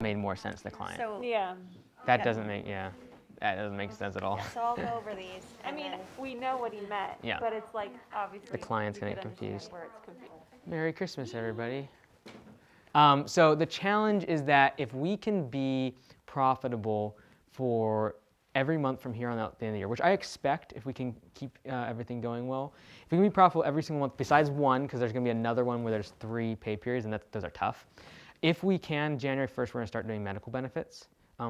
made more sense to the client. So, Yeah. That doesn't make sense at all. so I'll go over these. I and mean, then- we know what he meant, Yeah. but it's like, obviously, The client's you gonna could get understand confused. where it's confused. Merry Christmas, everybody. So the challenge is that if we can be profitable for every month from here on out at the end of the year, which I expect if we can keep everything going well, if we can be profitable every single month besides one, because there's going to be another one where there's 3 pay periods, and those are tough. If we can, January 1st, we're going to start doing medical benefits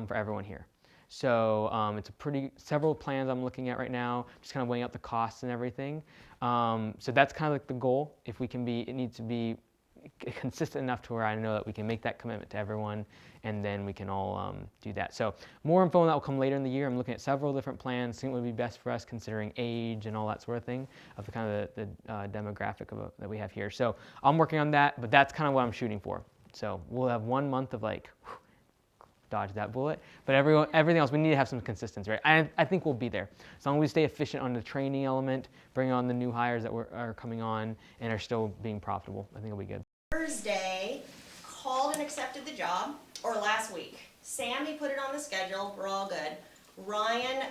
for everyone here. So it's several plans I'm looking at right now, just kind of weighing out the costs and everything. So that's kind of like the goal. If we can it needs to be consistent enough to where I know that we can make that commitment to everyone, and then we can all do that. So more info on that will come later in the year. I'm looking at several different plans, seeing what would be best for us considering age and all that sort of thing of the kind of the demographic that we have here. So I'm working on that, but that's kind of what I'm shooting for. So we'll have 1 month of like, dodge that bullet, but everything else, we need to have some consistency, right? I think we'll be there. As long as we stay efficient on the training element, bring on the new hires that are coming on and are still being profitable, I think it'll be good. Thursday, called and accepted the job, or last week. Sammy put it on the schedule, we're all good. Ryan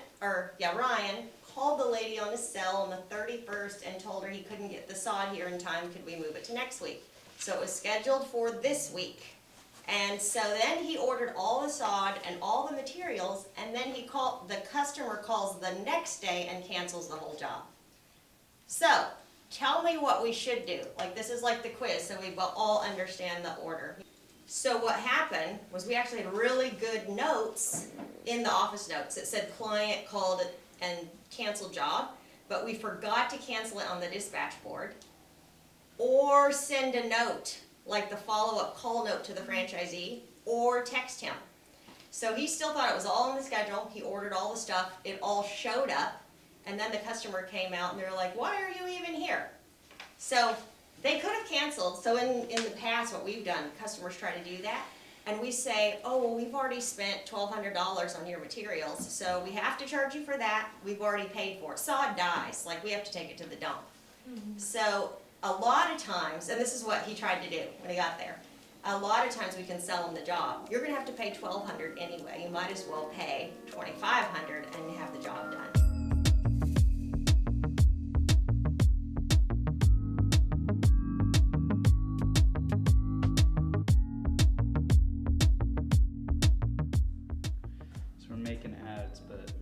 called the lady on his cell on the 31st and told her he couldn't get the sod here in time, could we move it to next week? So it was scheduled for this week. And so then he ordered all the sod and all the materials, and then the customer calls the next day and cancels the whole job. So, tell me what we should do. Like, this is like the quiz, so we will all understand the order. So what happened was we actually had really good notes in the office notes. It said client called it and canceled job, but we forgot to cancel it on the dispatch board or send a note, like the follow-up call note to the franchisee, or text him. So he still thought it was all in the schedule. He ordered all the stuff. It all showed up. And then the customer came out and they were like, why are you even here? So they could have canceled. So in the past, what we've done, customers try to do that. And we say, oh, well, we've already spent $1,200 on your materials, so we have to charge you for that. We've already paid for it. Sod dies, like we have to take it to the dump. Mm-hmm. So a lot of times, and this is what he tried to do when he got there, a lot of times we can sell him the job. You're gonna have to pay $1,200 anyway. You might as well pay $2,500 and have the job done. Making ads, but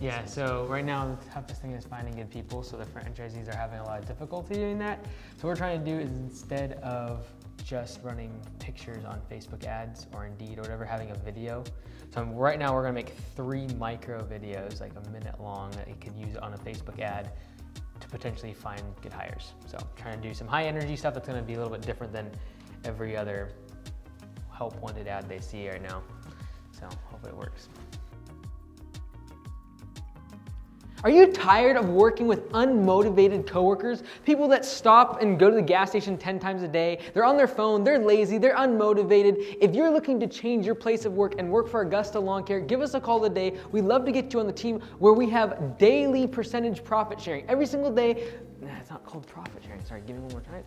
yeah, so right now the toughest thing is finding good people, so the franchisees are having a lot of difficulty doing that. So what we're trying to do is, instead of just running pictures on Facebook ads or Indeed or whatever, having a video. So right now we're gonna make 3 micro videos, like a minute long, that you could use on a Facebook ad to potentially find good hires. So trying to do some high energy stuff that's gonna be a little bit different than every other help wanted ad they see right now. So hopefully it works. Are you tired of working with unmotivated coworkers? People that stop and go to the gas station 10 times a day. They're on their phone, they're lazy, they're unmotivated. If you're looking to change your place of work and work for Augusta Lawn Care, give us a call today. We'd love to get you on the team where we have daily percentage profit sharing. Every single day. Nah, it's not called profit sharing. Sorry, give me one more time.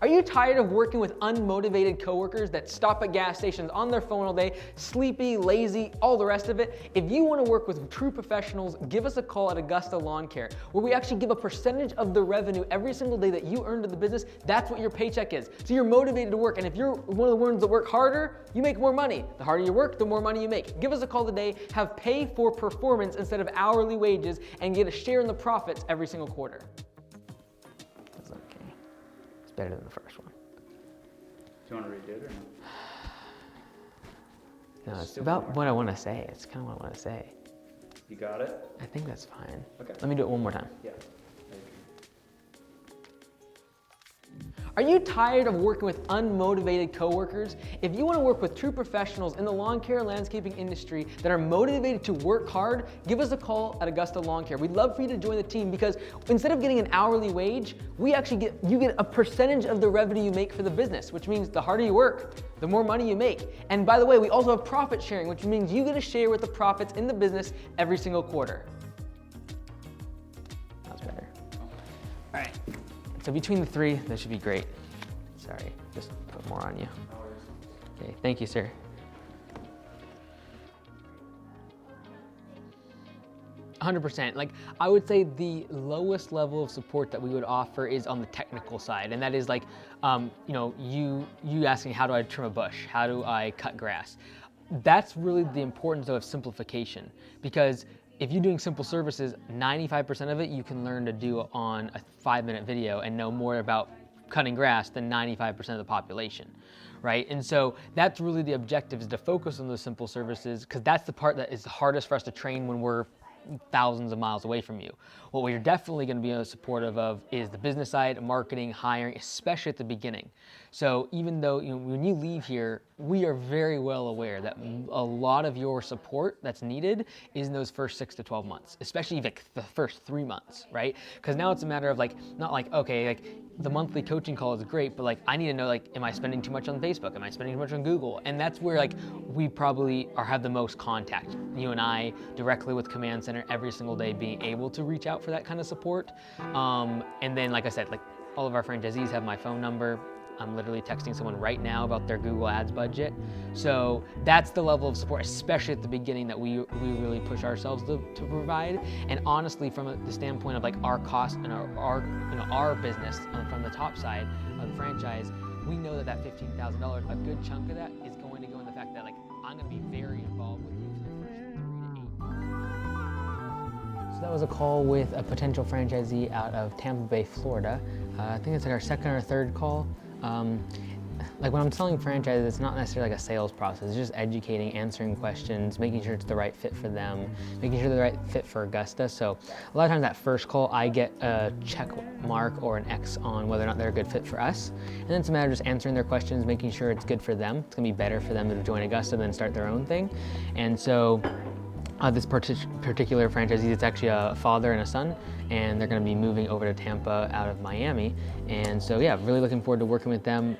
Are you tired of working with unmotivated coworkers that stop at gas stations on their phone all day, sleepy, lazy, all the rest of it? If you want to work with true professionals, give us a call at Augusta Lawn Care, where we actually give a percentage of the revenue every single day that you earn to the business. That's what your paycheck is. So you're motivated to work, and if you're one of the ones that work harder, you make more money. The harder you work, the more money you make. Give us a call today, have pay for performance instead of hourly wages, and get a share in the profits every single quarter. Better than the first one. Do you want to redo it or no? No, it's about what I want to say. It's kind of what I want to say. You got it? I think that's fine. Okay. Let me do it one more time. Yeah. Are you tired of working with unmotivated coworkers? If you want to work with true professionals in the lawn care and landscaping industry that are motivated to work hard, give us a call at Augusta Lawn Care. We'd love for you to join the team, because instead of getting an hourly wage, you get a percentage of the revenue you make for the business, which means the harder you work, the more money you make. And by the way, we also have profit sharing, which means you get a share with the profits in the business every single quarter. That's better. All right. So between the 3, that should be great. Sorry, just put more on you. Okay, thank you, sir. 100%. Like, I would say the lowest level of support that we would offer is on the technical side, and that is like, you know, you asking, how do I trim a bush? How do I cut grass? That's really the importance of simplification, because if you're doing simple services, 95% of it you can learn to do on a 5-minute video and know more about cutting grass than 95% of the population, right? And so that's really the objective, is to focus on those simple services, because that's the part that is the hardest for us to train when we're thousands of miles away from you. What we're definitely going to be supportive of is the business side, marketing, hiring, especially at the beginning. So even though, you know, when you leave here, we are very well aware that a lot of your support that's needed is in those first 6 to 12 months, especially like the first 3 months, right? Because now it's a matter of like, not like, okay, like the monthly coaching call is great, but like I need to know, like, am I spending too much on Facebook? Am I spending too much on Google? And that's where like we probably have the most contact, you and I, directly with Command Center every single day, being able to reach out for that kind of support. And then, like I said, like all of our franchisees have my phone number. I'm literally texting someone right now about their Google Ads budget. So that's the level of support, especially at the beginning, that we really push ourselves to provide. And honestly, from the standpoint of like our cost and our business from the top side of the franchise, we know that $15,000, a good chunk of that is going to go in the fact that like I'm going to be very involved with you for the first 3 to 8 months. So that was a call with a potential franchisee out of Tampa Bay, Florida. I think it's like our second or third call. Like when I'm selling franchises, it's not necessarily like a sales process. It's just educating, answering questions, making sure it's the right fit for them, making sure they're the right fit for Augusta. So a lot of times that first call, I get a check mark or an X on whether or not they're a good fit for us. And then it's a matter of just answering their questions, making sure it's good for them. It's gonna be better for them to join Augusta than start their own thing. And so this particular franchisee, it's actually a father and a son, and they're going to be moving over to Tampa out of Miami. And so yeah, really looking forward to working with them,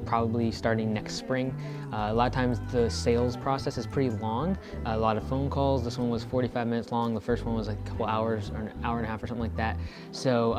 probably starting next spring. A lot of times the sales process is pretty long, a lot of phone calls. This one was 45 minutes long. The first one was like a couple hours or an hour and a half or something like that. So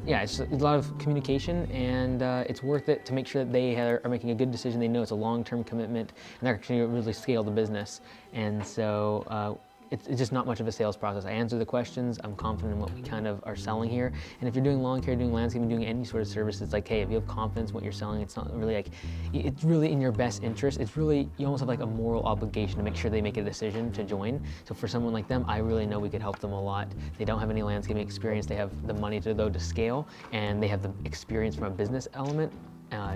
yeah, it's a lot of communication, and it's worth it to make sure that they are making a good decision. They know it's a long-term commitment, and they're actually really scale the business. And so it's just not much of a sales process. I answer the questions, I'm confident in what we kind of are selling here. And if you're doing lawn care, doing landscaping, doing any sort of service, it's like, hey, if you have confidence in what you're selling, it's not really like, it's really in your best interest. It's really, you almost have like a moral obligation to make sure they make a decision to join. So for someone like them, I really know we could help them a lot. They don't have any landscaping experience, they have the money to scale, and they have the experience from a business element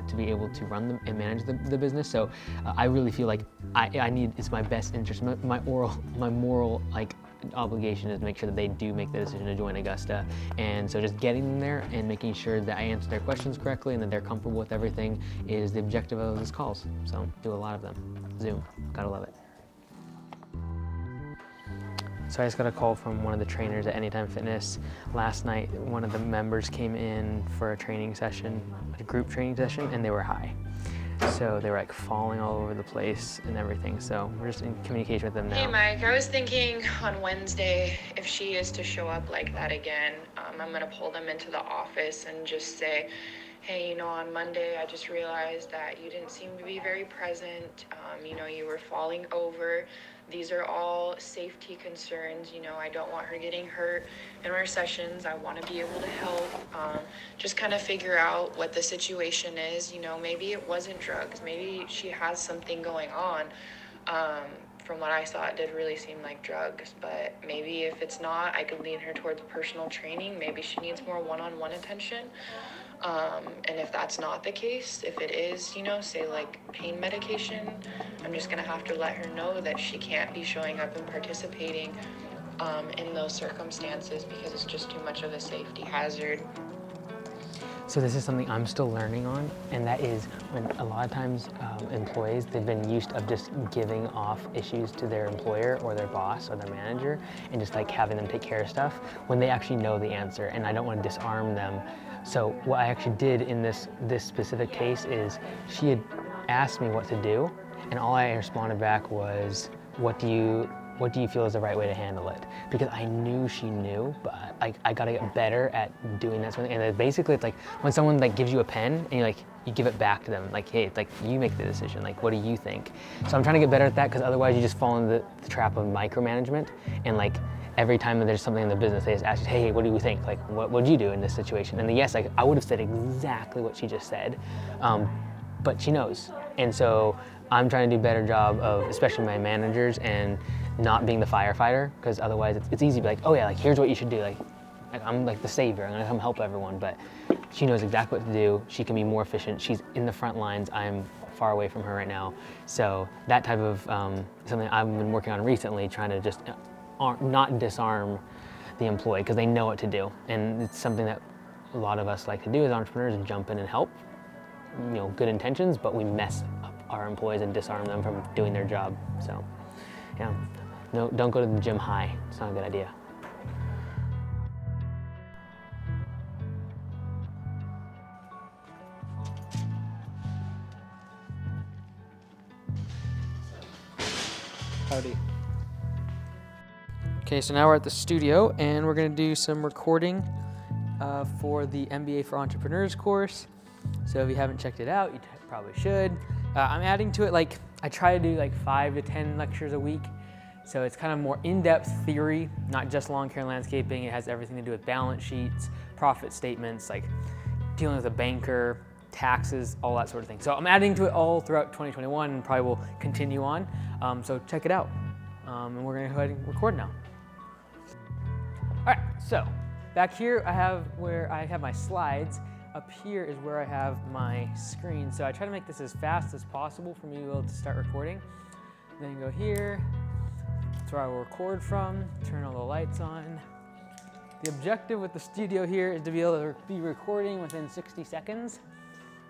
to be able to run them and manage the business. So I really feel like it's my best interest, my moral like obligation is to make sure that they do make the decision to join Augusta. And so just getting them there and making sure that I answer their questions correctly and that they're comfortable with everything is the objective of those calls. So do a lot of them. Zoom, gotta love it. So I just got a call from one of the trainers at Anytime Fitness. Last night, one of the members came in for a training session, a group training session, and they were high. So they were like falling all over the place and everything. So we're just in communication with them now. Hey Mike, I was thinking on Wednesday, if she is to show up like that again, I'm gonna pull them into the office and just say, hey, you know, on Monday, I just realized that you didn't seem to be very present. You know, you were falling over. These are all safety concerns. You know, I don't want her getting hurt in our sessions. I want to be able to help. Just kind of figure out what the situation is. You know, maybe it wasn't drugs. Maybe she has something going on. From what I saw, it did really seem like drugs, but maybe if it's not, I could lean her towards personal training. Maybe she needs more one-on-one attention. And if that's not the case, if it is, you know, say like pain medication, I'm just gonna have to let her know that she can't be showing up and participating in those circumstances because it's just too much of a safety hazard. So this is something I'm still learning on, and that is when a lot of times employees, they've been used of just giving off issues to their employer or their boss or their manager and just like having them take care of stuff when they actually know the answer, and I don't want to disarm them. So what I actually did in this specific case is she had asked me what to do, and all I responded back was, what do you feel is the right way to handle it? Because I knew she knew, but I gotta get better at doing that sort of thing. And basically it's like when someone like gives you a pen and you're like, you give it back to them. Like, hey, it's like you make the decision. Like, what do you think? So I'm trying to get better at that, because otherwise you just fall into the trap of micromanagement. And like every time that there's something in the business, they just ask you, hey, what do you think? Like, what would you do in this situation? And yes, like, I would have said exactly what she just said, but she knows. And so I'm trying to do a better job of, especially my managers, and not being the firefighter, because otherwise it's easy to be like, oh yeah, like here's what you should do. Like I'm like the savior, I'm gonna come help everyone, but she knows exactly what to do. She can be more efficient. She's in the front lines. I'm far away from her right now. So that type of something I've been working on recently, trying to just not disarm the employee, because they know what to do. And it's something that a lot of us like to do as entrepreneurs, and jump in and help. You know, good intentions, but we mess up our employees and disarm them from doing their job. So yeah, no, don't go to the gym high. It's not a good idea. Howdy. Okay, so now we're at the studio, and we're gonna do some recording for the MBA for Entrepreneurs course. So if you haven't checked it out, you probably should. I'm adding to it, like, I try to do like 5 to 10 lectures a week. So it's kind of more in-depth theory, not just lawn care and landscaping. It has everything to do with balance sheets, profit statements, like dealing with a banker, taxes, all that sort of thing. So I'm adding to it all throughout 2021, and probably will continue on. So check it out. And we're gonna go ahead and record now. All right, so back here I have where I have my slides. Up here is where I have my screen. So I try to make this as fast as possible for me to be able to start recording. Then go here, that's where I will record from, turn all the lights on. The objective with the studio here is to be able to be recording within 60 seconds.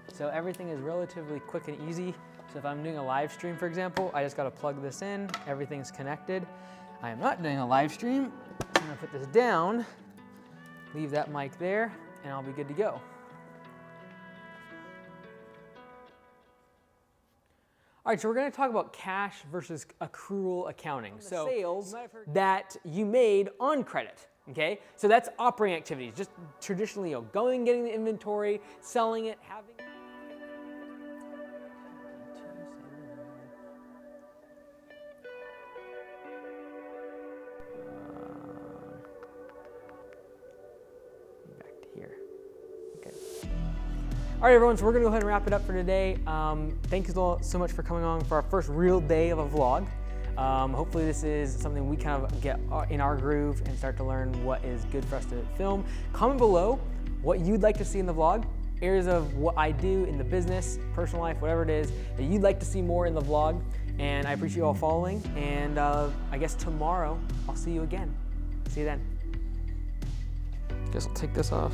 So everything is relatively quick and easy. So if I'm doing a live stream, for example, I just gotta plug this in, everything's connected. I am not doing a live stream. I'm gonna put this down, leave that mic there, and I'll be good to go. All right, so we're gonna talk about cash versus accrual accounting. So sales that you made on credit, okay? So that's operating activities, just traditionally, you know, going, getting the inventory, selling it, having. Back to here, okay. All right, everyone, so we're gonna go ahead and wrap it up for today. Thank you so much for coming on for our first real day of a vlog. Hopefully this is something we kind of get in our groove and start to learn what is good for us to film. Comment below what you'd like to see in the vlog, areas of what I do in the business, personal life, whatever it is that you'd like to see more in the vlog. And I appreciate you all following. And I guess tomorrow I'll see you again. See you then. Guess I'll take this off.